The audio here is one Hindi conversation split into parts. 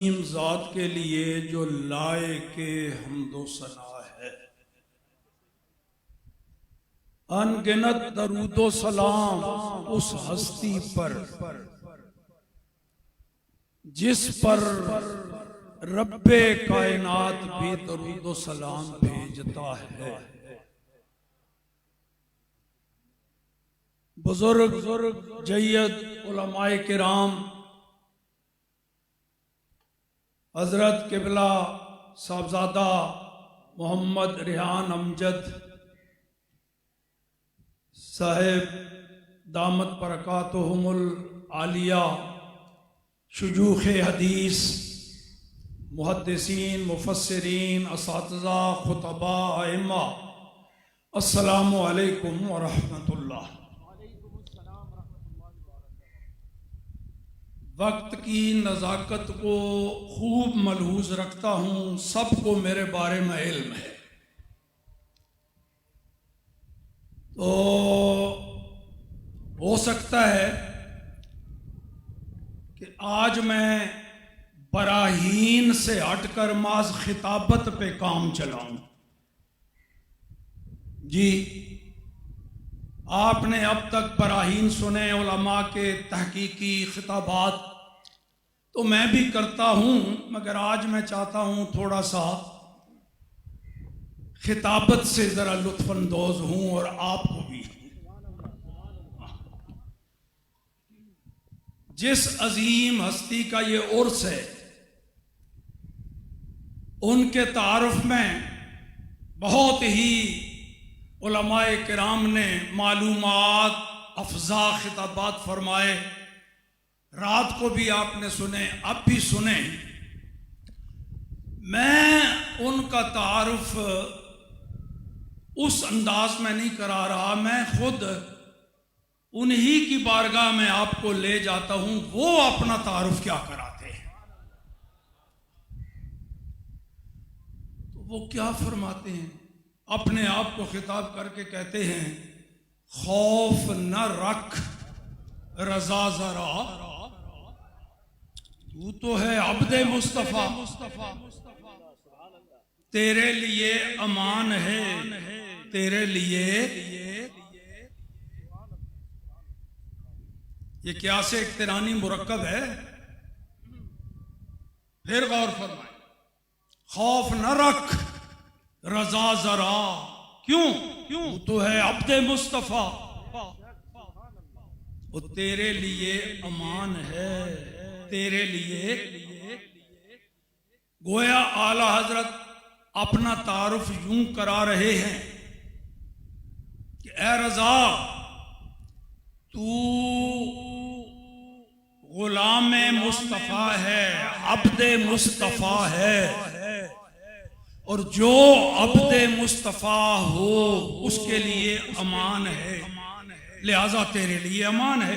ज़ात के लिए जो लाए के हम्दो सना है, अनगिनत दरूदो सलाम उस हस्ती पर जिस पर रब्बे कायनात भी दरूदो सलाम भेजता है। बुजुर्ग जय्यद उलमाए किराम हजरत किबला साहबजादा मोहम्मद रिहान अमजद साहेब दामत बरकातुहुमुल आलिया, शुजूख़ हदीस, मुहद्दिसीन, मुफस्सिरीन, असातिज़ा, खुतबा, अइम्मा, अस्सलामु अलैकुम व रहमतुल्लाह। वक्त की नज़ाकत को खूब मलहूज रखता हूँ, सबको मेरे बारे में इल्म है। तो हो सकता है कि आज मैं बराहीन से हटकर माज खिताबत पे काम चलाऊं। जी, आपने अब तक बराहीन सुने उलमा के तहकीकी खिताबात, तो मैं भी करता हूं, मगर आज मैं चाहता हूं थोड़ा सा खिताबत से जरा लुत्फानंदोज हूं और आपको भी। जिस अजीम हस्ती का ये उर्स है, उनके तारुफ में बहुत ही उलमाए किराम ने मालूमात अफजा खिताबात फरमाए। रात को भी आपने सुने, अब भी सुने। मैं उनका तारुफ उस अंदाज में नहीं करा रहा, मैं खुद उन्हीं की बारगाह में आपको ले जाता हूं, वो अपना तारुफ क्या कराते हैं। तो वो क्या फरमाते हैं, अपने आप को खिताब करके कहते हैं, खौफ न रख रजा जरा, तू तो है अब्दे मुस्तफा, तेरे लिए अमान है, तेरे लिए। ये क्या से इक्तरानी मुरक्कब है, फिर गौर फरमाए। खौफ न रख रजा जरा, क्यों क्यों, तो है अब्दे मुस्तफा, वो तेरे लिए अमान है, तेरे लिए। गोया आला हजरत अपना तारुफ यूं करा रहे हैं कि ए रजा, तू गुलाम मुस्तफा है, अब्दे मुस्तफा है, और जो अब्दे मुस्तफा हो उसके लिए अमान है, लिहाजा तेरे लिए अमान है,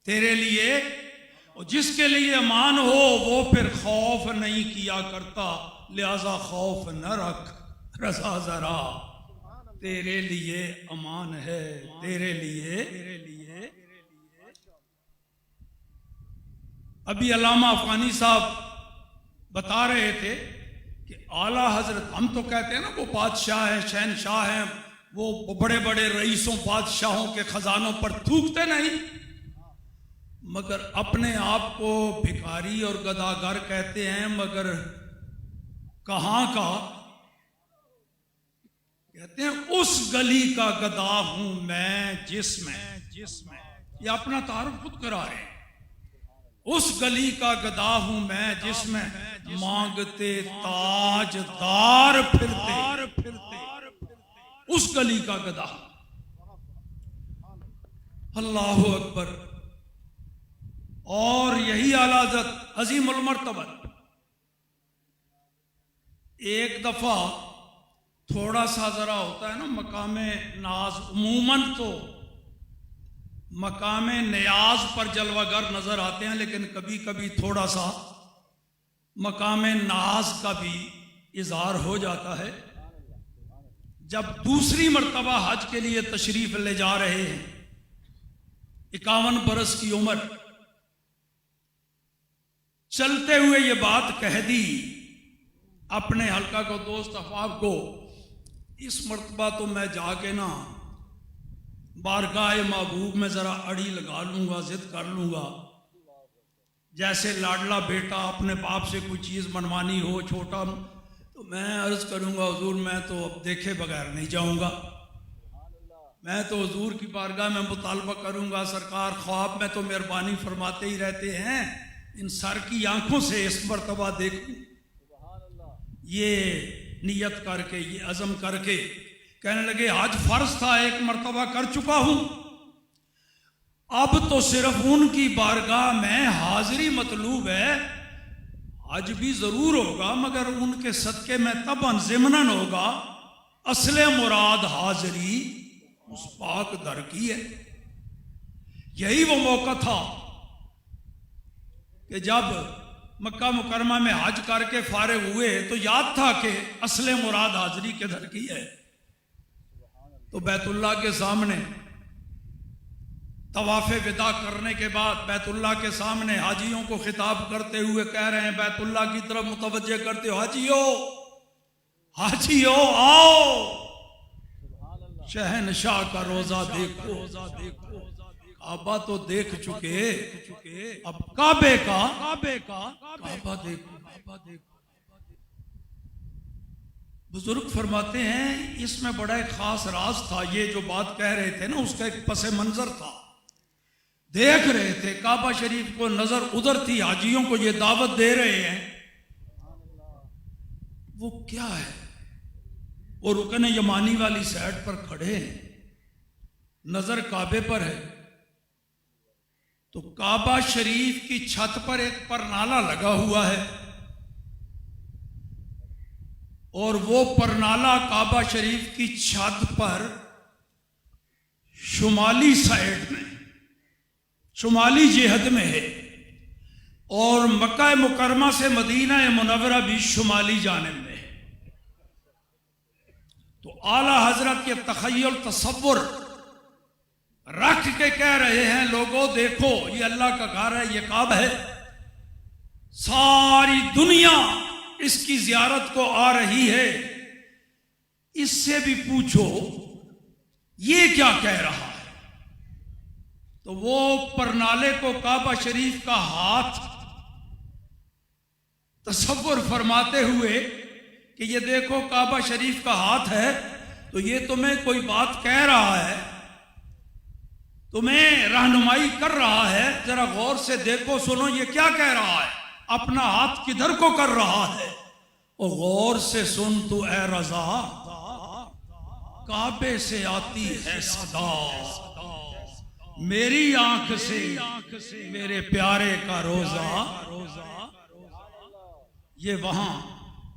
तेरे लिए। और जिसके लिए अमान हो वो फिर खौफ नहीं किया करता, लिहाजा खौफ न रख रजा जरा, तेरे लिए अमान है, तेरे लिए। अभी अल्लामा अफगानी साहब बता रहे थे कि आला हजरत, हम तो कहते हैं ना वो बादशाह हैं, शहनशाह हैं, वो बड़े बड़े रईसों बादशाहों के खजानों पर थूकते नहीं, मगर अपने आप को भिखारी और गदागर कहते हैं। मगर कहां का कहते हैं, उस गली का गदा हूं मैं जिसमें, ये अपना तारुफ खुद करा रहे हैं। उस गली का गदा हूं मैं जिसमें मांगते ताजदार फिरते, उस गली का गदा। अल्लाहु अकबर। और यही आला हज़रत अज़ीमुल मर्तबा एक दफा थोड़ा सा जरा होता है ना मकामे नाज, उमूमन तो मकामे नियाज पर जलवागर नजर आते हैं, लेकिन कभी कभी थोड़ा सा मकामे नाज का भी इजहार हो जाता है। जब दूसरी मर्तबा हज के लिए तशरीफ ले जा रहे हैं, 51 बरस की उम्र, चलते हुए ये बात कह दी अपने हल्का को, दोस्त अहबाब को, इस मर्तबा तो मैं जाके ना बारगाह महबूब में ज़रा अड़ी लगा लूँगा, ज़िद कर लूँगा। जैसे लाडला बेटा अपने बाप से कोई चीज़ मनवानी हो छोटा, तो मैं अर्ज़ करूँगा हुजूर मैं तो अब देखे बगैर नहीं जाऊँगा, मैं तो हुजूर की बारगाह में मुतालबा करूँगा। सरकार ख्वाब में तो मेहरबानी फरमाते ही रहते हैं, इन सर की आंखों से इस मर्तबा देखूँ। ये नियत करके, ये अज़म करके कहने लगे हज फर्ज था, एक मर्तबा कर चुका हूँ, अब तो सिर्फ उनकी बारगाह में हाजिरी मतलूब है। हज भी जरूर होगा मगर उनके सदके में तबन ज़िमनन होगा, असले मुराद हाजिरी उस पाक दर की है। यही वो मौका था कि जब मक्का मुकरमा में हज करके फारिग हुए तो याद था कि असले मुराद हाजिरी के दर की है। तो बैतुल्लाह के सामने तवाफ़े विदा करने के बाद बैतुल्लाह के सामने हाजियों को खिताब करते हुए कह रहे हैं, बैतुल्लाह की तरफ मुतवज्जे करते हो, हाजियो हाजियो आओ, शहनशाह का रोजा देखो। काबा तो देख चुके, अब काबे का काबा देखो। बुजुर्ग फरमाते हैं इसमें बड़ा एक खास राज था। ये जो बात कह रहे थे ना, उसका एक पस मंजर था। देख रहे थे काबा शरीफ को, नजर उधर थी, हाजियों को ये दावत दे रहे हैं। वो क्या है, वो रुकन यमानी वाली साइड पर खड़े हैं, नजर काबे पर है। तो काबा शरीफ की छत पर एक परनाला लगा हुआ है और वो परनाला काबा शरीफ की छत पर शुमाली साइड में, शुमाली जिहत में है, और मक्का मुकरमा से मदीना मुनव्वरा भी शुमाली जानिब में है। तो आला हजरत के तखय्युल तसव्वुर रख के कह रहे हैं, लोगों देखो ये अल्लाह का घर है, ये काबा है, सारी दुनिया इसकी जियारत को आ रही है, इससे भी पूछो ये क्या कह रहा है। तो वो परनाले को काबा शरीफ का हाथ तसव्वुर फरमाते हुए कि ये देखो काबा शरीफ का हाथ है, तो ये तुम्हें कोई बात कह रहा है, तुम्हें रहनुमाई कर रहा है, जरा गौर से देखो सुनो ये क्या कह रहा है, अपना हाथ किधर को कर रहा है। और गौर से सुन तू ए रजा, काबे से आती है सदा, मेरी आंख से मेरे प्यारे का रोजा। ये वहां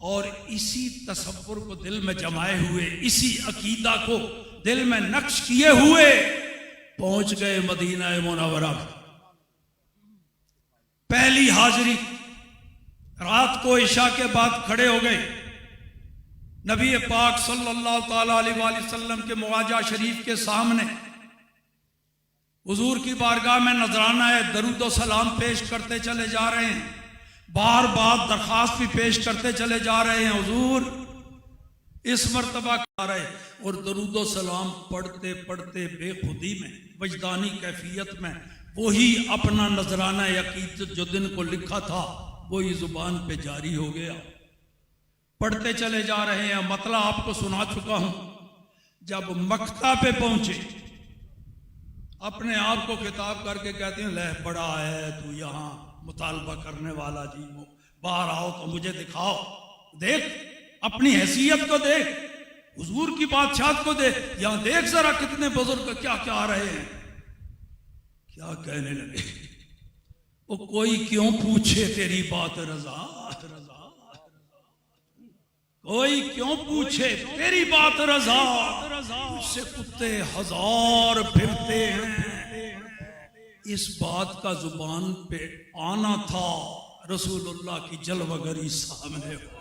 और इसी तसव्वुर को दिल में जमाए हुए, इसी अकीदा को दिल में नक्श किए हुए पहुंच गए मदीना मुनव्वरा। पहली हाजिरी रात को इशा के बाद खड़े हो गए। नबी पाक सल्लल्लाहु ताला अलैहि वसल्लम के मुआजा शरीफ के सामने हुजूर की बारगाह में नजराना है, दरूद व सलाम पेश करते चले जा रहे हैं, बार बार दरखास्त भी पेश करते चले जा रहे हैं, हुजूर इस मर्तबा आ रहे, और दरूद व सलाम पढ़ते पढ़ते बेखुदी में, वजदानी कैफियत में वही अपना नजराना अकीदत जो दिन को लिखा था वही जुबान पे जारी हो गया। पढ़ते चले जा रहे हैं, मतलब आपको सुना चुका हूं। जब मक्ता पे पहुंचे अपने आप को खिताब करके कहते हैं, ले बड़ा है तू यहाँ मुतालबा करने वाला जी, बाहर आओ तो मुझे दिखाओ, देख अपनी हैसियत को देख, हुजूर की बादशाहत को देख, यहां देख जरा कितने बुजुर्ग क्या क्या आ रहे हैं। क्या कहने लगे, वो कोई क्यों पूछे तेरी बात रजा, कोई क्यों पूछे तेरी बात रजा, उससे कुत्ते हजार फिरते हैं। इस बात का जुबान पे आना था, रसूलुल्लाह की जलवगरी सामने हो।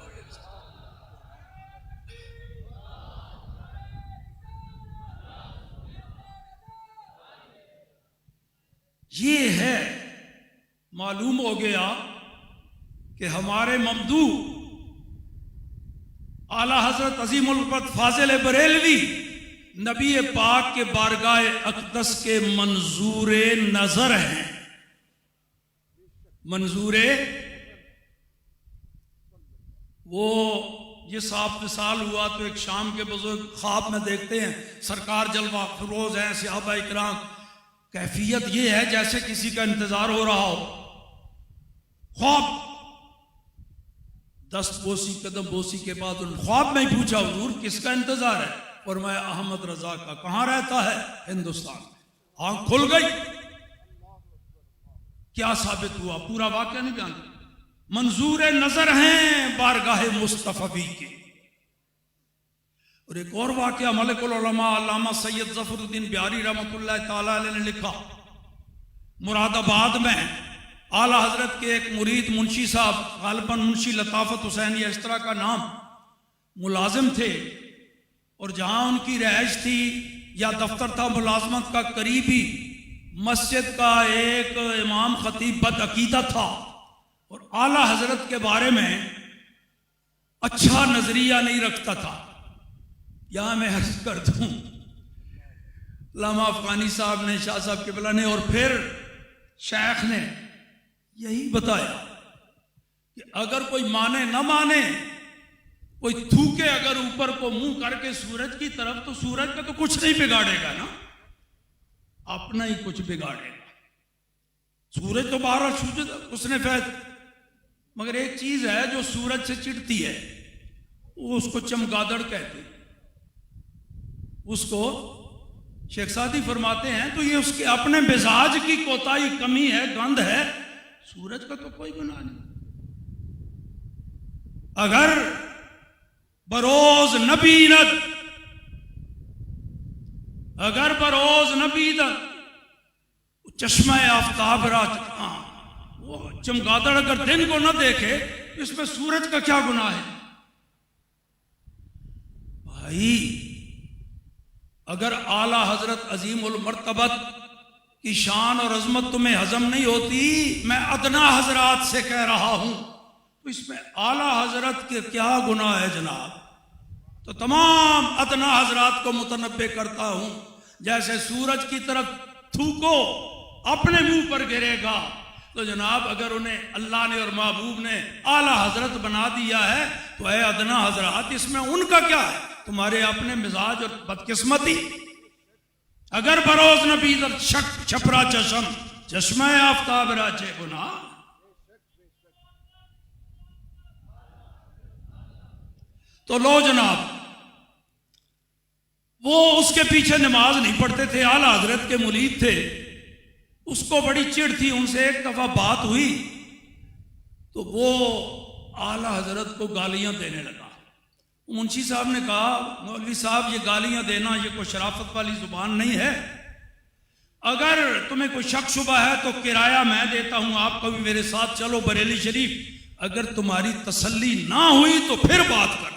ये है, मालूम हो गया कि हमारे ममदू आला हजरत अजीमुल क़द्र फाजिल बरेलवी नबी पाक के बारगाह अक़दस के मंजूरे नजर हैं। मंजूरे वो ये साफ विसाल हुआ तो एक शाम के बुजुर्ग ख्वाब में देखते हैं सरकार जलवा फरोज हैं, सहाबा इकराम, कैफियत ये है जैसे किसी का इंतजार हो रहा हो। ख्वाब 10 बोसी कदम बोसी के बाद उन ख्वाब में ही पूछा, हुजूर किसका इंतजार है? और मैं अहमद रजा का। कहां रहता है? हिंदुस्तान में। आंख खुल गई। क्या साबित हुआ? पूरा वाक्य नहीं बयान। मंजूर नजर हैं बारगाह मुस्तफवी के। और एक और वाक्य मलिकुल उलमा अल्लामा सैयद ज़फ़रुद्दीन बिहारी रहमतुल्लाह ताला अलैह ने लिखा, मुरादाबाद में आला हजरत के एक मुरीद मुंशी साहब, गालिबन मुंशी लताफत हुसैन या इस तरह का नाम, मुलाजिम थे। और जहां उनकी रहाइश थी या दफ्तर था मुलाजमत का, करीबी मस्जिद का एक इमाम खतीब बदअकीदा था और आला हजरत के बारे में अच्छा नजरिया नहीं रखता था। यहां मैं अर्ज कर दूं, अल्लामा अफ़ग़ानी साहब ने, शाह साहब क़िबला ने और फिर शेख ने यही बताया कि अगर कोई माने न माने, कोई थूके अगर ऊपर को मुंह करके सूरज की तरफ, तो सूरज का तो कुछ नहीं बिगाड़ेगा ना, अपना ही कुछ बिगाड़ेगा। सूरज तो बाहर सूरज उसने फैज, मगर एक चीज है जो सूरज से चिढ़ती है, वो उसको चमगादड़ कहते हैं। उसको शेख सादी फरमाते हैं तो ये उसके अपने मिजाज की कोताही, कमी है, गंध है। सूरज का तो कोई गुनाह नहीं। अगर बरोज नबीनत, अगर बरोज नबीनत चश्मा आफ्ताब रात, वो चमगादड़ अगर दिन को न देखे, इसमें सूरज का क्या गुनाह है? भाई अगर आला हजरत अजीमुल मर्तबत की शान और अजमत तुम्हें हजम नहीं होती, मैं अदना हजरात से कह रहा हूं, तो इसमें आला हजरत के क्या गुनाह है जनाब? तो तमाम अदना हजरात को मुतनब्बे करता हूं, जैसे सूरज की तरफ थूको अपने मुंह पर गिरेगा, तो जनाब अगर उन्हें अल्लाह ने और महबूब ने आला हजरत बना दिया है, तो है अदना हजरात, इसमें उनका क्या है? तुम्हारे अपने मिजाज और बदकिस्मती। अगर बरोज नबी शक छपरा चशम, चश्मा आफ्ताब राचे गुनाह। तो लो जनाब, वो उसके पीछे नमाज नहीं पढ़ते थे, आला हजरत के मुरीद थे। उसको बड़ी चिढ़ थी, उनसे एक दफा बात हुई तो वो आला हजरत को गालियां देने लगा। मुंशी साहब ने कहा, मौलवी साहब ये गालियां देना ये कोई शराफत वाली जुबान नहीं है। अगर तुम्हें कोई शक शुबा है तो किराया मैं देता हूं, आप कभी मेरे साथ चलो बरेली शरीफ। अगर तुम्हारी तसल्ली ना हुई तो फिर बात करना।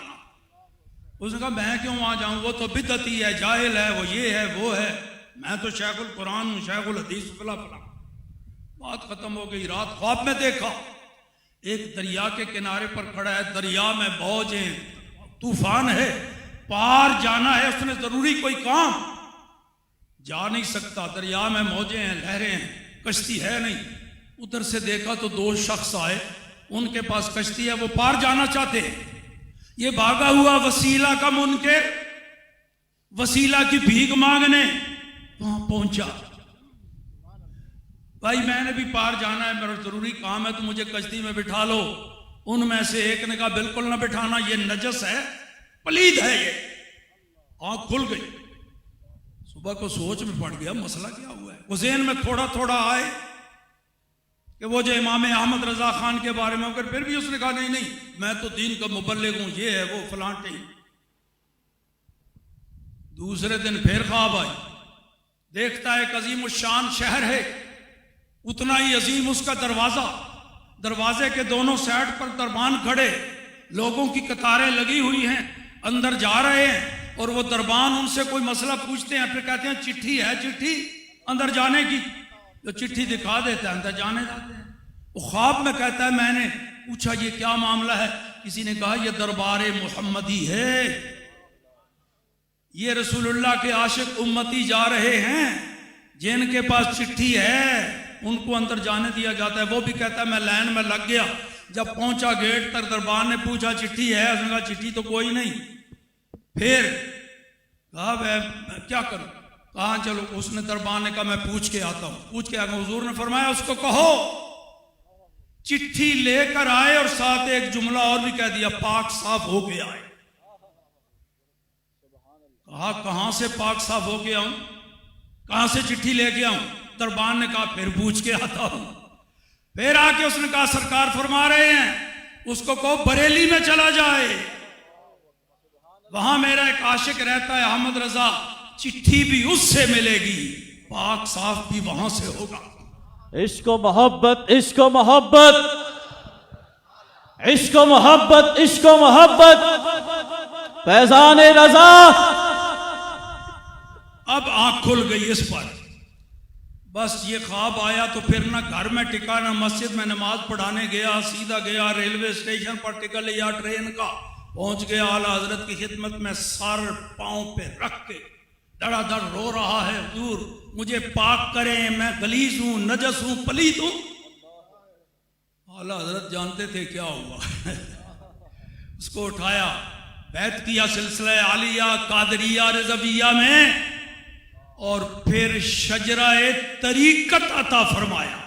उसने कहा मैं क्यों वहां जाऊं, वो तो बिदअती है, जाहिल है, वो ये है वो है, मैं तो शेखुल कुरान हूं, शेखुल हदीस, फला फला। बात खत्म हो गई। रात ख्वाब में देखा एक दरिया के किनारे पर खड़ा है, दरिया में मौजें, तूफान है, पार जाना है, उसने जरूरी कोई काम, जा नहीं सकता, दरिया में मौजें हैं, लहरें हैं, कश्ती है नहीं। उधर से देखा तो 2 शख्स आए, उनके पास कश्ती है, वो पार जाना चाहते हैं। ये भागा हुआ वसीला का मुनकर वसीला की भीख मांगने वहां पहुंचा। भाई मैंने भी पार जाना है, मेरा जरूरी काम है, तो मुझे कश्ती में बिठा लो। उनमें से एक ने कहा बिल्कुल ना बिठाना, ये नजस है, पलीद है ये। आंख खुल गई। सुबह को सोच में पड़ गया मसला क्या हुआ है। वो ज़हन में थोड़ा थोड़ा आए कि वो जो इमाम अहमद रजा खान के बारे में, फिर भी उसने कहा नहीं नहीं मैं तो दीन का मुबल्लिग हूं, ये है वो फलांटे। दूसरे दिन फिर ख्वाब आई, देखता है एक अजीम शान शहर है, उतना ही अजीम उसका दरवाजा, दरवाजे के दोनों साइड पर दरबान खड़े, लोगों की कतारें लगी हुई हैं, अंदर जा रहे हैं और वो दरबान उनसे कोई मसला पूछते हैं, फिर कहते हैं चिट्ठी है, चिट्ठी अंदर जाने की, तो चिट्ठी दिखा देता है, अंदर जाने जाते हैं। वो ख्वाब में कहता है मैंने पूछा ये क्या मामला है? किसी ने कहा ये दरबार मोहम्मदी है, ये रसूलुल्लाह के आशिक उम्मती जा रहे हैं, जिनके पास चिट्ठी है उनको अंदर जाने दिया जाता है। वो भी कहता है मैं लाइन में लग गया, जब पहुंचा गेट तक दरबार ने पूछा चिट्ठी है? उसने कहा चिट्ठी तो कोई नहीं। फिर कहा मैं क्या करूं? कहा चलो। उसने दरबार ने कहा मैं पूछ के आता हूं। पूछ के आगे हुजूर ने फरमाया उसको कहो चिट्ठी लेकर आए, और साथ एक जुमला और भी कह दिया, पाक साफ हो के आए। कहा कहां से पाक साफ हो के आऊं, कहां से चिट्ठी लेके आऊं? दरबार ने कहा फिर पूछ के आता हूं। फिर आके उसने कहा सरकार फरमा रहे हैं उसको कहो बरेली में चला जाए, वहां मेरा एक आशिक रहता है अहमद रजा, चिट्ठी भी उससे मिलेगी, पाक साफ भी वहां से होगा। इश्क मोहब्बत, इश्क मोहब्बत, इश्क मोहब्बत, इश्क मोहब्बत, फैजान रजा। अब आंख खुल गई इस पर। बस ये ख्वाब आया तो फिर ना घर में टिका ना मस्जिद में नमाज पढ़ाने गया, सीधा गया रेलवे स्टेशन पर टिकट लिया ट्रेन का, पहुंच गया आला हजरत की खिदमत में, सर पांव पे रख के धड़ाधड़ रो रहा है, हुजूर मुझे पाक करें, मैं गलीज हूं, नजस हूं, पलीत हूं। आला हजरत जानते थे क्या हुआ। उसको उठाया, बैत किया सिलसिला आलिया कादरिया रिजविया में, और फिर शजराए तरीकत अता फरमाया।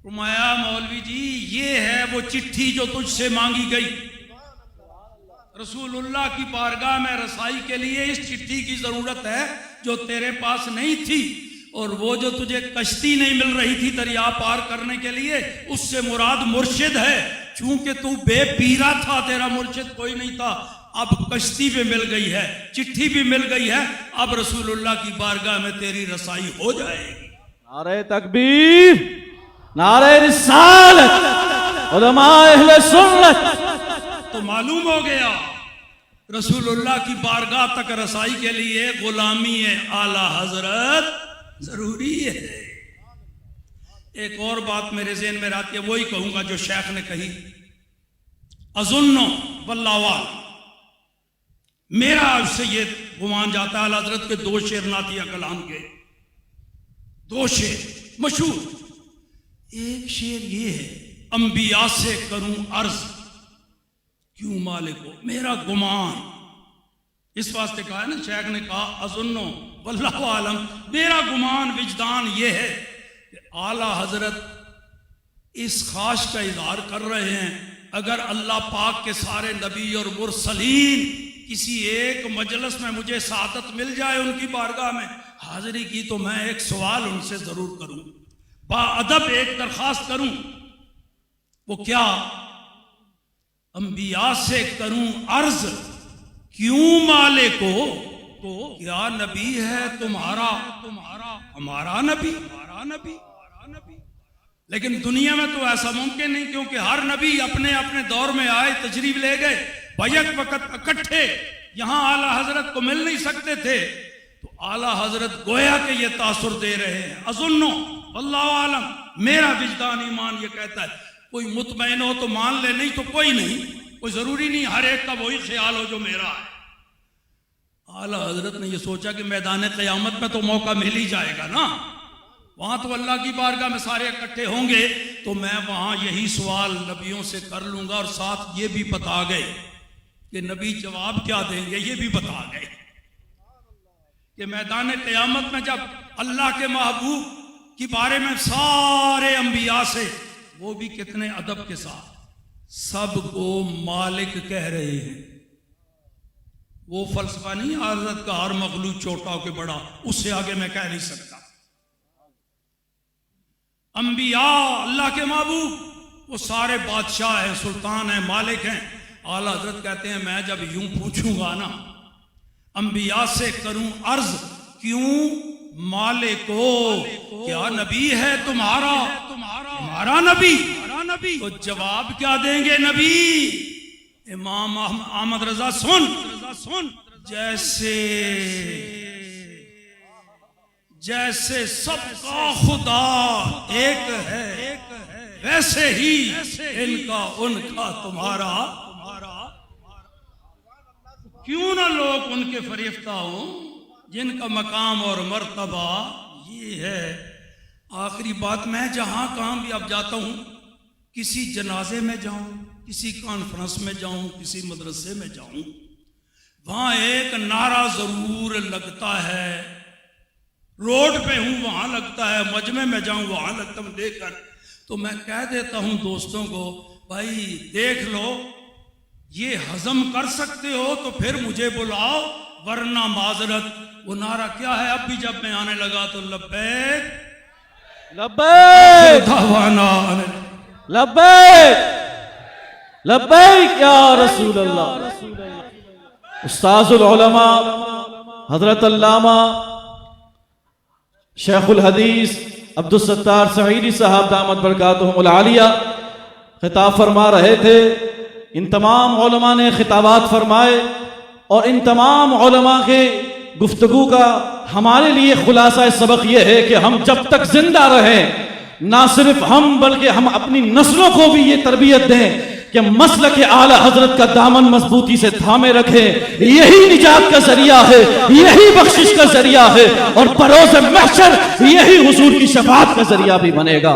फरमाया मौलवी जी ये है वो चिट्ठी जो तुझसे मांगी गई, रसूलुल्लाह की बारगाह में रसाई के लिए इस चिट्ठी की जरूरत है जो तेरे पास नहीं थी, और वो जो तुझे कश्ती नहीं मिल रही थी दरिया पार करने के लिए, उससे मुराद मुर्शिद है। चूंकि तू बेपीरा था, तेरा मुर्शिद कोई नहीं था, अब कश्ती भी मिल गई है, चिट्ठी भी मिल गई है, अब रसूलुल्लाह की बारगाह में तेरी रसाई हो जाएगी। नारे तकबीर, नारे रिसालत, उलमाए अहले सुन्नत। तो मालूम हो गया रसूलुल्लाह की बारगाह तक रसाई के लिए गुलामी आला हजरत जरूरी है। एक और बात मेरे ज़हन में आती है, वही कहूंगा जो शेख ने कही, अजुन्नो वल्लावाल, मेरा उससे ये गुमान जाता है। आला हजरत के दो शेर नातिया कलाम के, दो शेर मशहूर। एक शेर ये है, अंबिया से करूं अर्ज क्यों मालिक हो मेरा गुमान। इस वास्ते कहा है ना, शेख ने कहा अजुन्नो वल्लाहु आलम, मेरा गुमान विजदान ये है कि आला हजरत इस खाश का इजहार कर रहे हैं, अगर अल्लाह पाक के सारे नबी और मुरसलीन किसी एक मजलिस में मुझे सादत मिल जाए उनकी बारगाह में हाजिरी की, तो मैं एक सवाल उनसे जरूर करूं, बाअदब एक दरखास्त करूं। वो क्या? अंबिया से करूं अर्ज क्यों माले को, तो क्या नबी है तुम्हारा हमारा नबी, लेकिन दुनिया में तो ऐसा मुमकिन नहीं, क्योंकि हर नबी अपने अपने दौर में आए, तशरीफ ले गए, बैक वक्त इकट्ठे यहां आला हजरत को मिल नहीं सकते थे। तो आला हजरत गोया के ये तासुर दे रहे हैं, अजुन्नो वल्लाहु आलम, मेरा विजदान ईमान ये कहता है। कोई मुतमईन हो तो मान ले, नहीं तो कोई नहीं, कोई जरूरी नहीं हर एक का वही ख्याल हो जो मेरा है। आला हजरत ने ये सोचा कि मैदान क़यामत में तो मौका मिल ही जाएगा ना, वहां तो अल्लाह की बारगाह में सारे इकट्ठे होंगे, तो मैं वहां यही सवाल नबियों से कर लूंगा, और साथ ये भी बता गए कि नबी जवाब क्या देंगे, ये भी बता गए कि मैदान क़यामत में जब अल्लाह के महबूब के बारे में सारे अंबिया से, वो भी कितने अदब के साथ सबको मालिक कह रहे हैं। वो फलसफा नहीं हजरत का हर मखलूक छोटा के बड़ा, उससे आगे मैं कह नहीं सकता। अंबिया अल्लाह के महबूब वो सारे बादशाह हैं, सुल्तान हैं, मालिक हैं। आला हजरत कहते हैं मैं जब यूं पूछूंगा ना, अंबिया से करूं अर्ज क्यों मालिको, क्या नबी है तुम्हारा हमारा नबी, तो जवाब क्या देंगे नबी? इमाम अहमद रजा सुन, जैसे सबका खुदा एक है, वैसे ही इनका उनका तुम्हारा। क्यों ना लोग उनके फरिश्ता हों जिनका मकाम और मर्तबा ये है। आखिरी बात, मैं जहां कहां भी अब जाता हूं, किसी जनाजे में जाऊं, किसी कॉन्फ्रेंस में जाऊं, किसी मदरसे में जाऊं, वहां एक नारा जरूर लगता है। रोड पे हूं वहां लगता है, मजमे में जाऊं वहां लगता हूं। देखकर तो मैं कह देता हूं दोस्तों को, भाई देख लो, ये हजम कर सकते हो तो फिर मुझे बुलाओ, वरना माजरत। वो नारा क्या है? अब भी जब मैं आने लगा तो लब्बैक लब्बैक दावाना लब्बैक लब्बैक या रसूल अल्लाह। उस्ताजुल उलमा हजरत अल्लामा शेखुल हदीस अब्दुल सत्तार सईदी साहब दामत बरकातुहुमुल आलिया खिताब फरमा रहे थे। इन तमाम उलमा ने खिताबात फरमाए और इन तमाम उलमा के गुफ्तगू का हमारे लिए खुलासा सबक यह है कि हम जब तक जिंदा रहें, ना सिर्फ हम बल्कि हम अपनी नस्लों को भी ये तरबियत दें कि मसलक आला हजरत का दामन मजबूती से थामे रखें। यही निजात का जरिया है, यही बख्शिश का जरिया है और बरोज़ महशर यही हुजूर की शफाअत का जरिया भी बनेगा।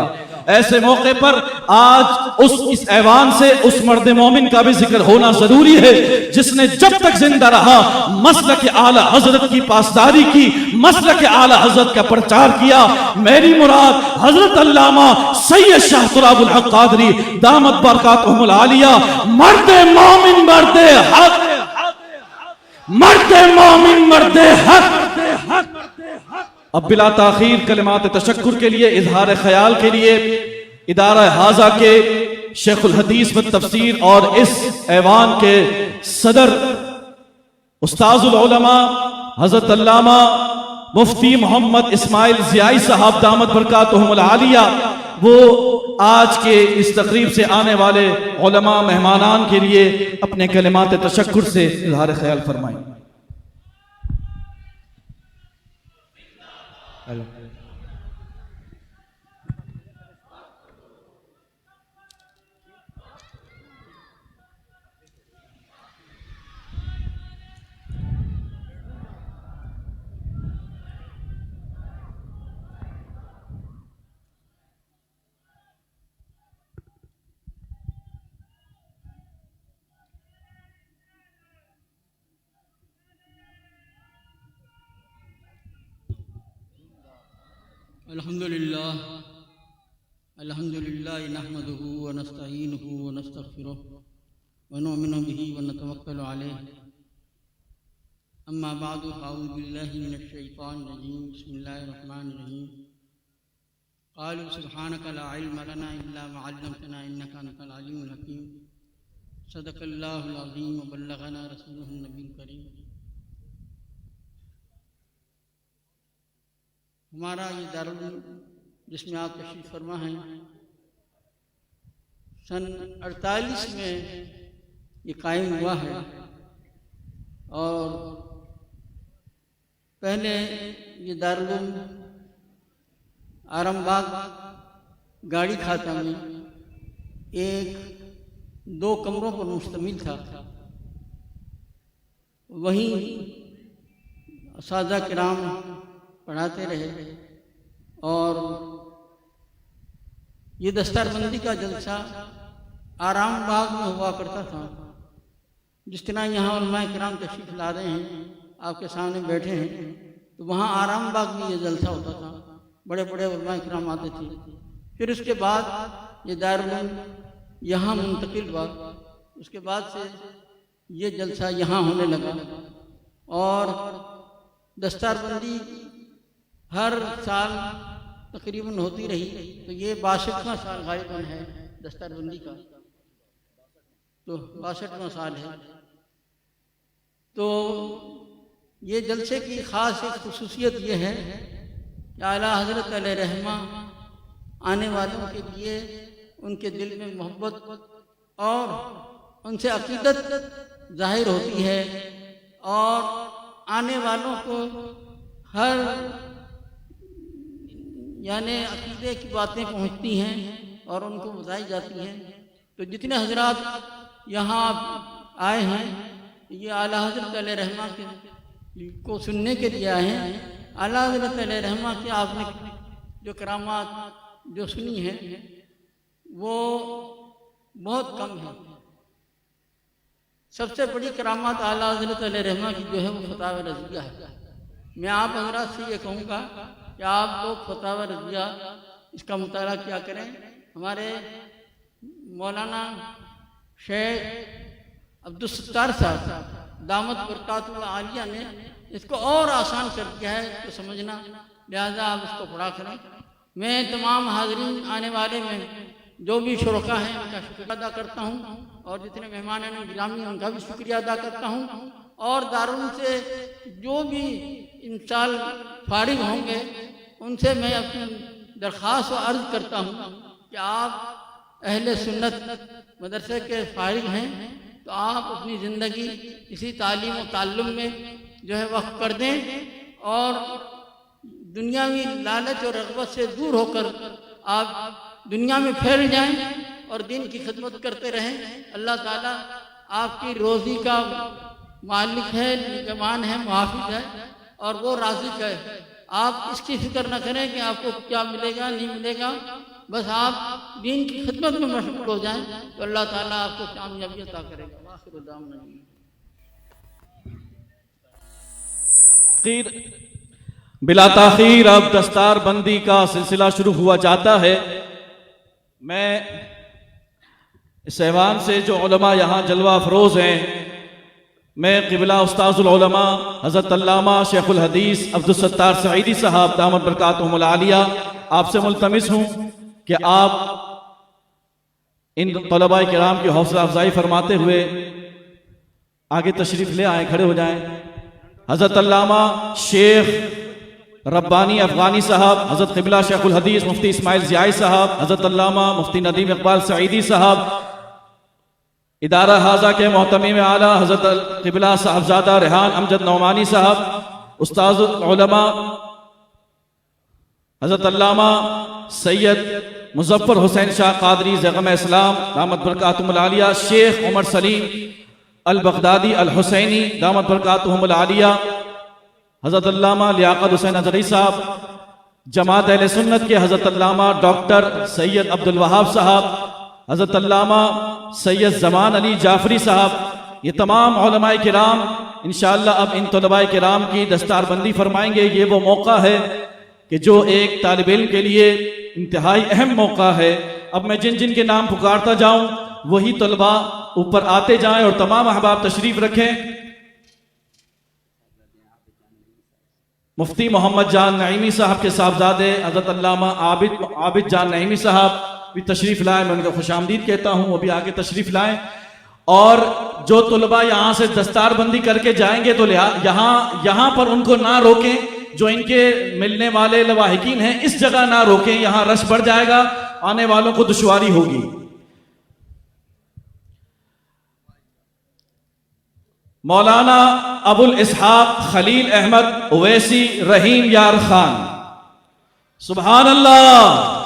ऐसे मौके पर आज इस ऐवान से उस मर्द मोमिन का भी जिक्र होना जरूरी है जिसने जब तक जिंदा रहा मसलक आला हजरत की पासदारी की, मसलक आला हजरत का प्रचार किया। मेरी मुराद हजरत अल्लामा सैयद शाह तुराबुल हक कादरी दामत बरकातुहुमुल आलिया, मर्द मोमिन मर्द हक, मर्द मोमिन मर्द हक। अब बिला ताखीर कलिमात तशक्कुर के लिए, इजहार ख्याल के लिए इदारा हाजा के शेखुल हदीस व तफसीर और इस ऐवान के सदर उस्ताजुल उलमा हजरत अल्लामा मुफ्ती मोहम्मद इस्माइल ज़ियाई साहब दामत बरकातुहुमुल आलिया, वो आज के इस तकरीब से आने वाले उलमा मेहमानान के लिए अपने कलिमात तशक्कुर से इजहार ख्याल फरमाएं। अल्हम्दुलिल्लाह अल्हम्दुलिल्लाह नहमदुहु व नस्तईनुहु व नस्तगफिरुह व नु'मिनु बिही व नतवक्कलु अलैहि। अम्मा बअदु अऊज़ु बिल्लाहि मिनश शैतानिर रजीम। बिस्मिल्लाहिर रहमानिर रहीम। क़ालू सुब्हानका ला इल्म लना इल्ला मा 'अल्लमतना इन्नका अंतल अलीमुल हकीम। सदक़ल्लाहुल अज़ीम व बल्लगना रसूलुहुन नबीयुल करीम। हमारा ये दारुल जिसमें आप तशरीफ़ फरमा हैं, सन 48 में ये कायम हुआ है और पहले ये दारुल आरामबाग गाड़ी खाता में एक 2 कमरों पर मुश्तमिल था। वहीं असातिज़ा किराम पढ़ाते रहे और ये दस्तारबंदी का जलसा आराम बाग में हुआ करता था। जिस तरह यहाँ उलमाए किराम तशरीफ ला रहे हैं, आपके सामने बैठे हैं, तो वहाँ आराम बाग में ये जलसा होता था। बड़े बड़े उलमाए किराम आते थे। फिर उसके बाद ये दारुल यहाँ मुंतकिल हुआ। उसके बाद से ये जलसा यहाँ होने लगा और दस्तारबंदी हर साल तकरीबन होती रही। तो ये 62वां साल गालिबन है दस्तारबंदी का, तो 62वां साल है। तो ये जलसे की ख़ास एक खुसूसियत ये है कि आला हज़रत अलैहि रहमा आने वालों के लिए उनके दिल में मोहब्बत और उनसे अक़ीदत ज़ाहिर होती है और आने वालों को हर यानी अक़ीदे की बातें पहुँचती हैं और उनको बताई जाती हैं। तो जितने हजरात यहाँ आए हैं ये आला हज़रत अलैहि रहमा को सुनने के लिए आए हैं। आला हज़रत अलैहि रहमा के आपने जो करामात जो सुनी है वो बहुत कम है। सबसे बड़ी करामात आला हज़रत अलैहि रहमा की जो है वो फतावा रज़िया है। मैं आप हज़रात से ये कहूँगा कि आप लोग फतावा रज़िया इसका मुताला क्या करें। हमारे मौलाना शेख अब्दुल सत्तार साहब दामत बरकातुल आलिया ने इसको और आसान कर दिया है तो समझना, लिहाजा आप इसको पढ़ा करें। मैं तमाम हाज़रीन आने वाले में जो भी शुरका हैं उनका शुक्रिया अदा करता हूँ और जितने मेहमान हैं गिरामी उनका भी शुक्रिया अदा करता हूँ। और दारुल से जो भी इंसान फारिग होंगे उनसे मैं अपनी दरख्वास्त और अर्ज़ करता हूँ कि आप अहले सुन्नत मदरसे के फारिग हैं तो आप अपनी ज़िंदगी इसी तालीम और ताल्लुम में जो है वक्फ कर दें और दुनियावी लालच और रग़बत से दूर होकर आप दुनिया में फैल जाएं और दीन की खिदमत करते रहें। अल्लाह ताला आपकी रोज़ी का मालिक है, निगहबान है, मुहाफ़िज़ है और वो राज़िक़ है। आप इसकी फिक्र न करें कि आपको क्या मिलेगा नहीं मिलेगा, बस आप दीन की खिदमत में मशगूल हो जाएं तो अल्लाह ताला आपको कामयाबी अता करेगा। आखिर दाम बिला ताखीर अब दस्तार बंदी का सिलसिला शुरू हुआ जाता है। मैं इस ऐवान से जो उलमा यहाँ जलवा अफरोज़ हैं, मैं क़िबला उस्ताज़ुल उलमा हज़रत अल्लामा शेखुल हदीस अब्दुल सत्तार सईदी साहब दामत बरकातुहुमुल आलिया आपसे मुल्तमिस हूँ कि आप इन तलबाए किराम की हौसला अफजाई फरमाते हुए आगे तशरीफ़ ले आए, खड़े हो जाएं। हज़रत अल्लामा शेख रब्बानी अफ़गानी साहब, हज़रत क़िबला शेखुल हदीस मुफ्ती इस्माइल ज़ियाई साहब, हज़रत अल्लामा मुफ्ती नदीम इक़बाल सईदी साहब, इदारा हाजा के मोहतमीम आला हज़रत क़िबला साहबजादा रेहान अमजद नौमानी साहब, उस्ताज़ुल उलमा हज़रत अल्लामा सैयद मुज़फ़्फ़र हुसैन शाह क़ादरी ज़ग़म इस्लाम दामत बरकातुहुमुल आलिया, शेख उमर सलीम अल बगदादी अल हुसैनी दामत बरकातुहुमुल आलिया, हज़रत अल्लामा लियाक़त हुसैन अज़हरी साहब, जमात अहले सुन्नत के हज़रत अल्लामा डॉक्टर सैयद अब्दुल वहाब साहब, हज़रत अल्लामा सैयद ज़मान अली जाफ़री साहब, ये तमाम उलमाए किराम इंशाअल्लाह अब इन तलबाए किराम की दस्तारबंदी फरमाएंगे। ये वो मौका है कि जो एक तालिब इल्म के लिए इंतहाई अहम मौका है। अब मैं जिन जिन के नाम पुकारता जाऊँ वही तलबा ऊपर आते जाएं और तमाम अहबाब तशरीफ़ रखें। मुफ्ती मोहम्मद जान नईमी साहब के साहबजादे हज़रत अल्लामा आबिद जान नईमी साहब भी तशरीफ़ लाएँ, मैं उनको खुशामदीद कहता हूँ, वो भी आगे तशरीफ़ लाएँ। और जो तलबा यहाँ से दस्तारबंदी करके जाएंगे तो यहाँ पर उनको ना रोकें, जो इनके मिलने वाले लवाहिकीन हैं इस जगह ना रोकें, यहाँ रश बढ़ जाएगा, आने वालों को दुश्वारी होगी। मौलाना अबुल इसहाक खलील अहमद ओवैसी रहीम यार खान, सुभान अल्लाह।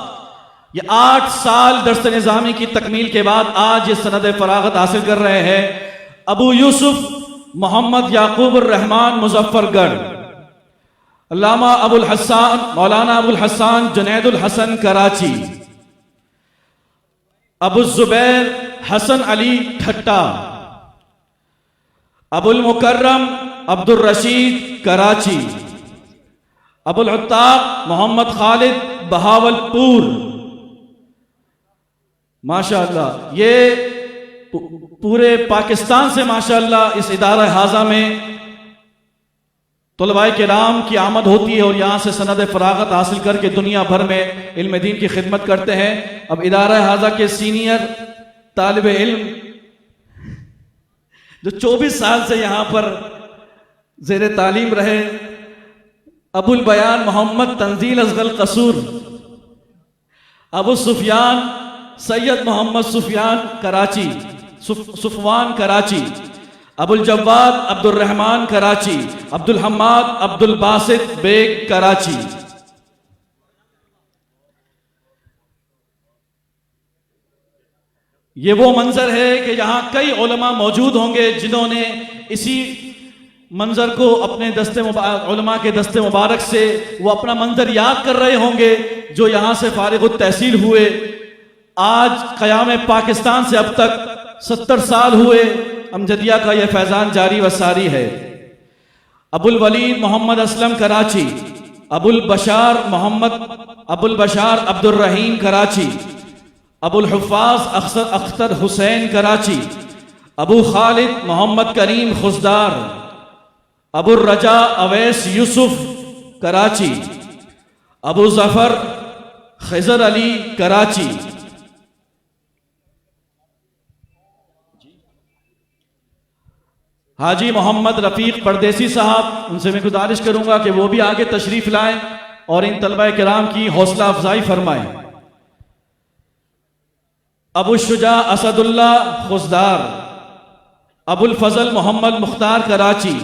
ये 8 साल दर्स निज़ामी की तकमील के बाद आज ये सनद फरागत हासिल कर रहे हैं अबू यूसुफ मोहम्मद याकूब रहमान मुजफ्फरगढ़, अल्लामा अबुल हसन मौलाना अबुल हसन जुनैदुल हसन कराची, अबू जुबैर हसन अली ठट्टा, अबुल मुकर्रम अब्दुल रशीद कराची, अबुल अत्ताक मोहम्मद खालिद बहावलपुर। माशाअल्लाह ये पूरे पाकिस्तान से माशाअल्लाह इस इदारा हाजा में तलबाए किराम की आमद होती है और यहाँ से सनद फरागत हासिल करके दुनिया भर में इल्म दीन की खिदमत करते हैं। अब इदारा हाजा के सीनियर तालिब इल्म जो 24 साल से यहाँ पर ज़ेर तालीम रहे, अबुल बयान मोहम्मद तंजील अज़गल कसूर, अबू सुफियान सैयद मोहम्मद सुफियान कराची सुफवान कराची, अबुल जव्वाद अब्दुल रहमान कराची, अब्दुल हम्माद अब्दुल बासित बेग कराची। ये वो मंजर है कि यहाँ कई उलमा मौजूद होंगे जिन्होंने इसी मंजर को अपने उलमा के दस्ते मुबारक से वो अपना मंजर याद कर रहे होंगे जो यहाँ से फारिग तहसील हुए। आज क़याम पाकिस्तान से अब तक 70 साल हुए, अमजदिया का यह फैज़ान जारी व सारी है। अबुल वलीद मोहम्मद असलम कराची, अबुल बशार अब्दुल रहीम कराची, अबुल हुफ़ाज़ अख्तर हुसैन कराची, अबू खालिद मोहम्मद करीम खुशदार, अबुल रजा अवैस यूसुफ कराची, अबू ज़फ़र खिज़र अली कराची, हाजी मोहम्मद रफ़ीक परदेसी साहब, उनसे मैं गुजारिश करूंगा कि वो भी आगे तशरीफ लाएं और इन तलबा किराम की हौसला अफजाई फरमाएं। अबू शुजा असदुल्ला खुशदार, अबुल फजल मोहम्मद मुख्तार कराची,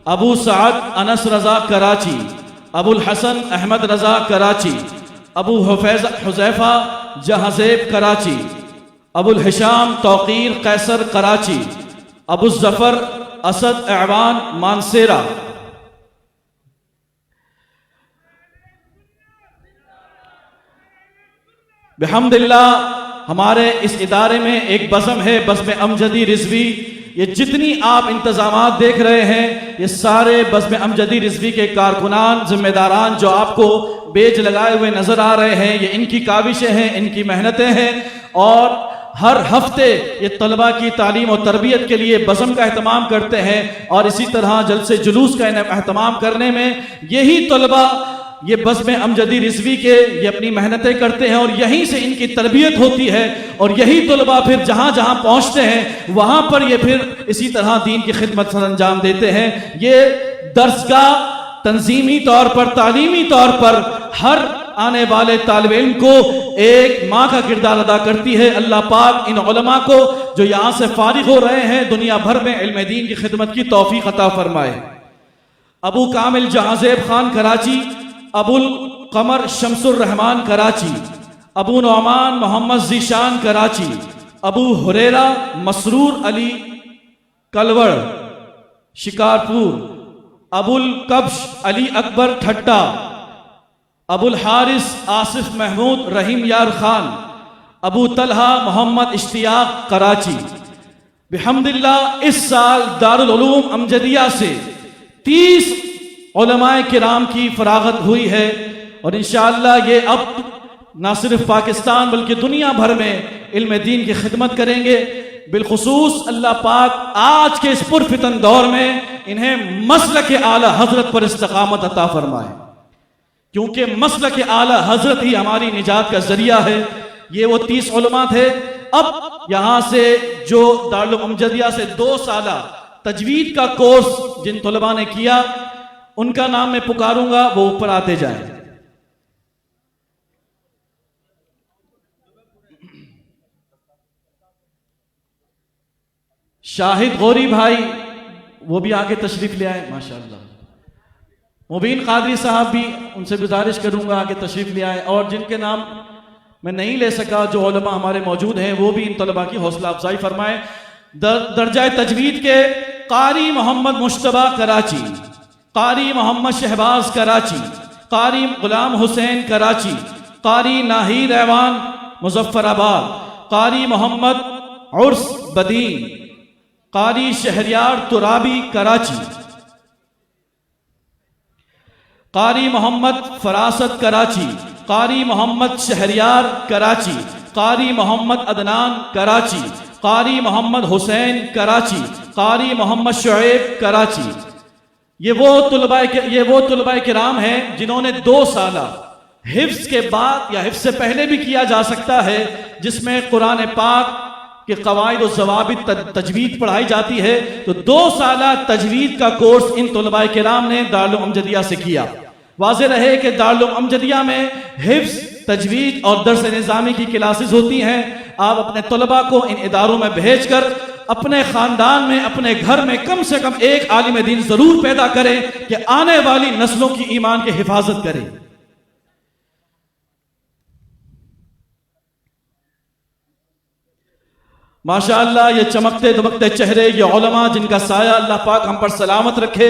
अबू साद अनस रजा कराची, अबुल हसन अहमद रजा कराची, अबू हुज़ैफा जहाज़ेब कराची, अबुल हिशाम तौकीर कैसर कराची, अबू ज़फ़र असद एवान मानसेरा। बिहम्दिल्लाह हमारे इस इदारे में एक बज़म है, बज़्म अमजदी रिज़वी। ये जितनी आप इंतज़ामात देख रहे हैं ये सारे बज़्म अमजदी रिज़वी के कारकुनान ज़िम्मेदारान जो आपको बेज लगाए हुए नज़र आ रहे हैं, ये इनकी काविशें हैं, इनकी मेहनतें हैं। और हर हफ्ते ये तलबा की तालीम और तरबियत के लिए बज़म का एहतमाम करते हैं और इसी तरह जलसे जुलूस का एहतमाम करने में यही तलबा ये बज़्म अमजदी रिज़वी के ये अपनी मेहनतें करते हैं और यहीं से इनकी तरबियत होती है। और यही तलबा फिर जहाँ जहाँ पहुँचते हैं वहाँ पर ये फिर इसी तरह दीन की खिदमत अंजाम देते हैं। ये दर्सगाह तंजीमी तौर पर, तालीमी तौर पर हर आने वाले तालिब इल्म को एक माँ का किरदार अदा करती है। अल्लाह पाक इन उलमा को जो यहाँ से फारिग हो रहे हैं दुनिया भर में इल्म दीन की खिदमत की तौफीक अता फरमाए। अबू कामिल जहाज़ेब खान कराची, अबुल कमर शमसुर रहमान कराची, अबू नौमान मोहम्मद ज़ीशान कराची, अबू हुरैरा मसरूर अली कलवड़ शिकारपुर, अबुल कब्श अली अकबर ठट्टा, अबुल हारिस आसिफ महमूद रहीम यार खान, अबू तलहा मोहम्मद इश्तियाक कराची। बिहम्दिल्लाह इस साल दारुल उलूम अमजदिया से 30 उलमाए किराम की फरागत हुई है और इंशाअल्लाह ये अब ना सिर्फ पाकिस्तान बल्कि दुनिया भर में इल्म दीन की खिदमत करेंगे। बिलखुसूस अल्लाह पाक आज के इस पुरफितन दौर में इन्हें मसलक आला हजरत पर इस्तकामत अता फरमाए, क्योंकि मसलक आला हजरत ही हमारी निजात का जरिया है। ये वो 30 उलमा थे। अब यहाँ से जो दारुल अमजदिया से 2 साला तजवीद का कोर्स जिन तलबा ने किया उनका नाम मैं पुकारूंगा, वो ऊपर आते जाएं। शाहिद गौरी भाई वो भी आगे तशरीफ ले आए माशाअल्लाह। मुबीन कादरी साहब भी, उनसे गुजारिश करूंगा आगे तशरीफ ले आए। और जिनके नाम मैं नहीं ले सका जो उलमा हमारे मौजूद हैं वो भी इन तलबा की हौसला अफजाई फरमाए। दर्जा तजवीद के कारी मोहम्मद मुश्तबा कराची, कारी मोहम्मद शहबाज कराची, कारी गुलाम हुसैन कराची, कारी नाहिद ऐवान मुजफ्फराबाद, कारी मोहम्मद उर्स बदीन, कारी शहरियार तुराबी कराची, कारी मोहम्मद फरासत कराची, कारी मोहम्मद शहरियार कराची, कारी मोहम्मद अदनान कराची, कारी मोहम्मद हुसैन कराची, कारी मोहम्मद शुएब कराची। ये वो तुलबा किराम हैं जिन्होंने 2 साला हिफ्स के बाद या हिफ्स से पहले भी किया जा सकता है, जिसमें कुरान पाक के कवायद और ज़वाबित तजवीद पढ़ाई जाती है। तो 2 साला तजवीद का कोर्स इन तुलबा किराम ने दारुल अमजदिया से किया। वाज़े रहे कि दारुल अमजदिया में हिफ्स, तजवीद और दर्स निज़ामी की क्लासेस होती हैं। आप अपने तलबा को इन इदारों में भेजकर अपने ख़ानदान में, अपने घर में कम से कम एक आलिम दीन ज़रूर पैदा करें कि आने वाली नस्लों की ईमान की हिफाजत करें। माशाअल्लाह ये चमकते दमकते चेहरे, ये उलमा जिनका साया अल्लाह पाक हम पर सलामत रखे।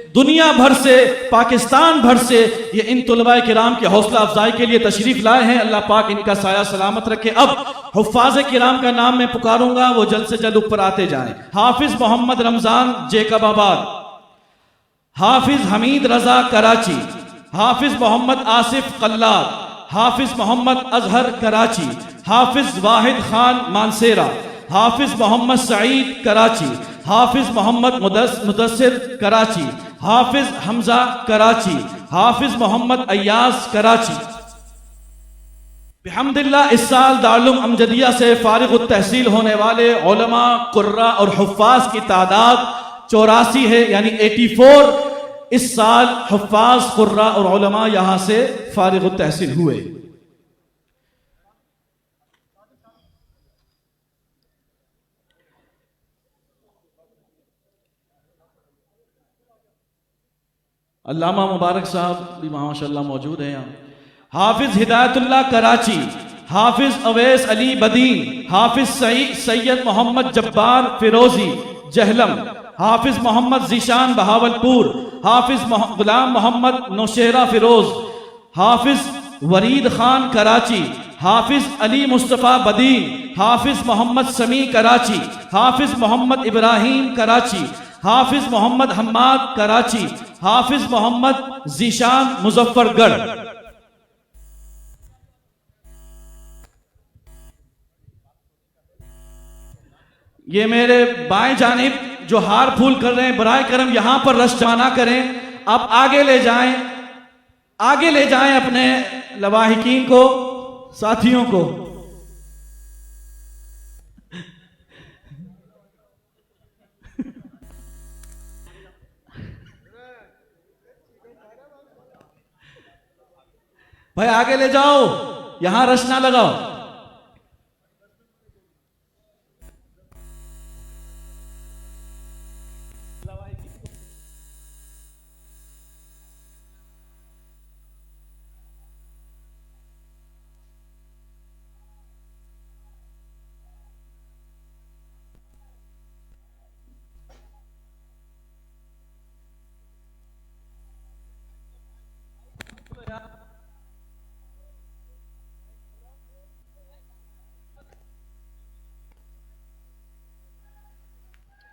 दुनिया भर से, पाकिस्तान भर से ये इन तुलबाए किराम की हौसला अफजाई के लिए तशरीफ लाए हैं। अल्लाह पाक इनका साया सलामत रखे। अब हुफ्फाज़ किराम का नाम मैं पुकारूंगा, वो जल्द से जल्द ऊपर आते जाएं। हाफिज मोहम्मद रमजान जेकबाबाद, हाफिज हमीद रजा कराची, हाफिज मोहम्मद आसिफ कल्लाद, हाफिज मोहम्मद अजहर कराची, हाफिज वाहिद खान मानसेरा, हाफिज मोहम्मद सईद कराची, हाफिज मोहम्मद मुदस्सिर कराची, हाफिज हमजा कराची, हाफिज मोहम्मद अय्यास कराची। बिहम्दिल्लाह इस साल दारुल उलूम अमजदिया से फारिग तहसील होने वाले उलमा, कुर्रा और हुफ्फाज की तादाद 84 है, यानी 84। इस साल हुफ्फाज, कुर्रा और उलमा यहां से फारिग तहसील हुए। अल्लामा मुबारक साहब भी माशाअल्लाह मौजूद हैं यहाँ। हाफिज हिदायतुल्लाह कराची, हाफिज अवैस अली बदीन, हाफिज सैयद मोहम्मद जब्बार फिरोजी जहलम, हाफिज मोहम्मद जीशान बहावलपुर, हाफिज गुलाम मोहम्मद नौशेरा फिरोज, हाफिज वरीद खान कराची, हाफिज अली मुस्तफ़ा बदीन, हाफिज मोहम्मद समी कराची, हाफिज मोहम्मद इब्राहिम कराची, हाफिज मोहम्मद हम्माद कराची, हाफिज मोहम्मद जीशान मुजफ्फरगढ़। ये मेरे बाएं जानिब जो हार फूल कर रहे हैं, बराए करम यहां पर रश जमा करें। आप आगे ले जाएं, आगे ले जाएं अपने लवाहिकीन को, साथियों को। भाई आगे ले जाओ, यहां रश ना लगाओ।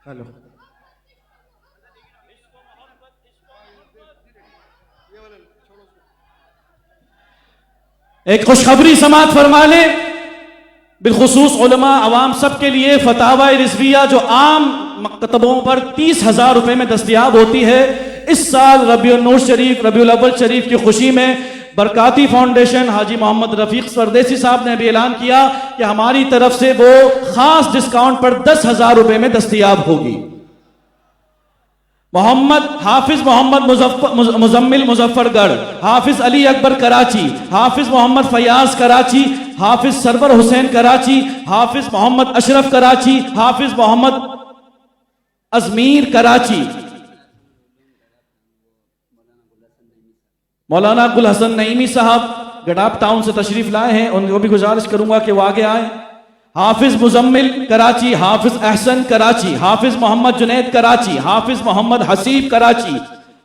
हेलो, एक खुशखबरी समात फरमा लें, बिलखुसूस उलमा अवाम सब के लिए फतावा रिजविया जो आम मकतबों पर 30,000 रुपए में दस्तयाब होती है। इस साल रबीउल नूर शरीफ, रबीउल अव्वल शरीफ की खुशी में बरकाती फाउंडेशन हाजी मोहम्मद रफीक परदेसी साहब ने भी ऐलान किया कि हमारी तरफ से वो खास डिस्काउंट पर 10,000 रुपए में दस्तयाब होगी। हाफिज मोहम्मद मुजम्मिल मुजफ्फरगढ़, हाफिज अली अकबर कराची, हाफिज मोहम्मद फयाज कराची, हाफिज सरवर हुसैन कराची, हाफिज मोहम्मद अशरफ कराची, हाफिज मोहम्मद अजमीर कराची, मौलाना गुल हसन नईमी साहब गडाप टाउन से तशरीफ लाए हैं, उनको भी गुजारिश करूंगा कि वो आगे आए। हाफिज मुजम्मिल कराची, हाफिज अहसन कराची, हाफिज मोहम्मद जुनैद कराची, हाफिज मोहम्मद हसीब कराची,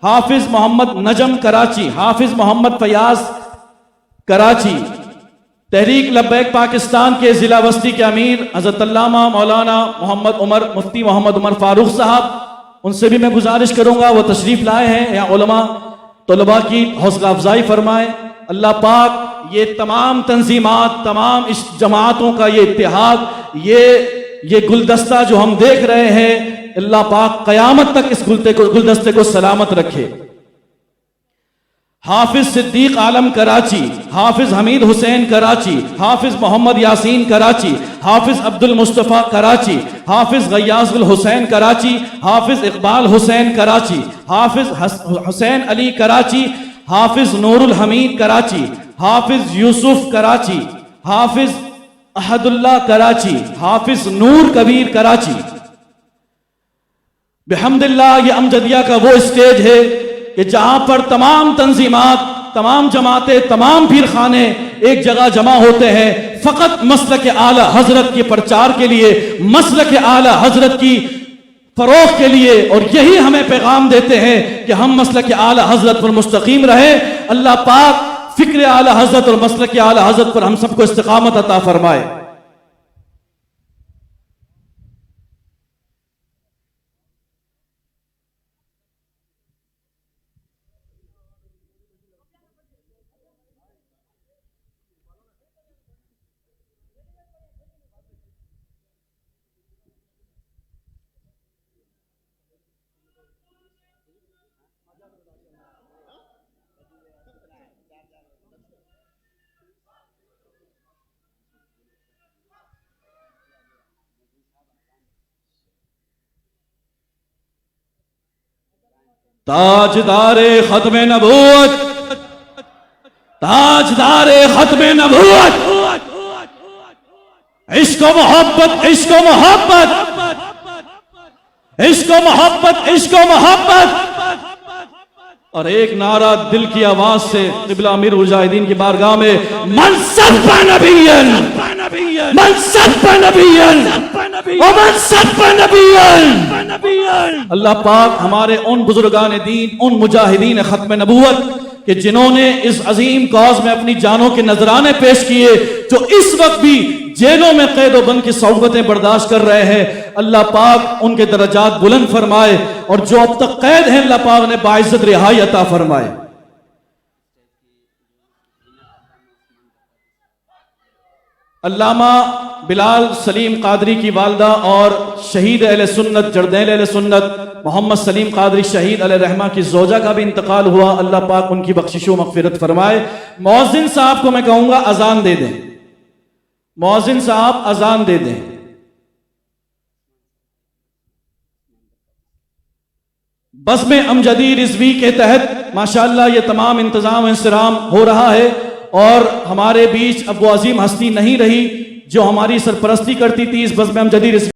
हाफिज मोहम्मद नजम कराची, हाफिज मोहम्मद फयाज कराची। तहरीक लब्बैक पाकिस्तान के जिला वस्ती के अमीर हज़रत अल्लामा मौलाना मोहम्मद उमर, मुफ्ती मोहम्मद उमर फारूक साहब, उनसे भी मैं गुजारिश करूंगा वो तशरीफ लाए हैं। या उलमा तलबा की हौसला अफजाई फरमाए। अल्लाह पाक ये तमाम तंजीमात, तमाम इस जमातों का ये इत्तेहाद, ये गुलदस्ता जो हम देख रहे हैं, अल्लाह पाक कयामत तक इस गुलदस्ते को सलामत रखे। हाफिज सिद्दीक आलम कराची, हाफिज हमीद हुसैन कराची, हाफिज मोहम्मद यासीन कराची, हाफिज अब्दुल मुस्तफ़ा कराची, हाफिज गयासुल हुसैन कराची, हाफिज इकबाल हुसैन कराची, हाफिज हुसैन अली कराची, हाफिज नूरुल हमीद कराची, हाफिज यूसुफ कराची, हाफिज अहदुल्लाह कराची, हाफिज नूर कबीर कराची। बिहम्दिल्लाह ये अमजदिया का वो स्टेज है कि जहां पर तमाम तंजीमात, तमाम जमातें, तमाम पीर खाने एक जगह जमा होते हैं फकत मसलक आला हजरत के प्रचार के लिए, मसलक आला हजरत की फरोग के लिए, और यही हमें पैगाम देते हैं कि हम मसलक आला हजरत पर मुस्तकीम रहे। अल्लाह पाक फिक्र आला हजरत और मसलक आला हजरत पर हम सबको इस्तिकामत अता फरमाए। ताजदारे खत्मे नबूवत, ताजदारे खत्मे नबूवत, इश्क मोहब्बत, इश्क मोहब्बत, इश्क मोहब्बत, इश्क मोहब्बत। और एक नारा दिल की आवाज से क़िबला अमीर मुजाहिदीन की बारगाह में, मन सब्ब नबियन, मन सब्ब नबियन, मन सब्ब नबियन। अल्लाह पाक हमारे उन बुजुर्गान दीन, उन मुजाहिदीन खत्म नबूवत कि जिन्होंने इस अजीम कौज में अपनी जानों के नजराने पेश किए, जो इस वक्त भी जेलों में कैद व बंद की सौगतें बर्दाश्त कर रहे हैं, अल्लाह पाक उनके दर्जात बुलंद फरमाए, और जो अब तक कैद हैं अल्लाह पाक ने बाइज्जत रिहाई अता फरमाए। अल्लामा बिलाल सलीम कादरी की वालदा और शहीद अहले सुन्नत जरदैन अहले सुन्नत मोहम्मद सलीम कादरी शहीद अलैहि रहमा की जोजा का भी इंतकाल हुआ। अल्लाह पाक उनकी बख्शिश व मगफिरत फरमाए। मौज़िन साहब को मैं कहूंगा अजान दे दें, मौज़िन साहब अजान दे दें। बज़्म अमजदी रिज़वी के तहत माशाअल्लाह ये तमाम इंतजाम इंसराम हो रहा है, और हमारे बीच अब वो अजीम हस्ती नहीं रही जो हमारी सरपरस्ती करती थी इस बज़्म अमजदी रिज़वी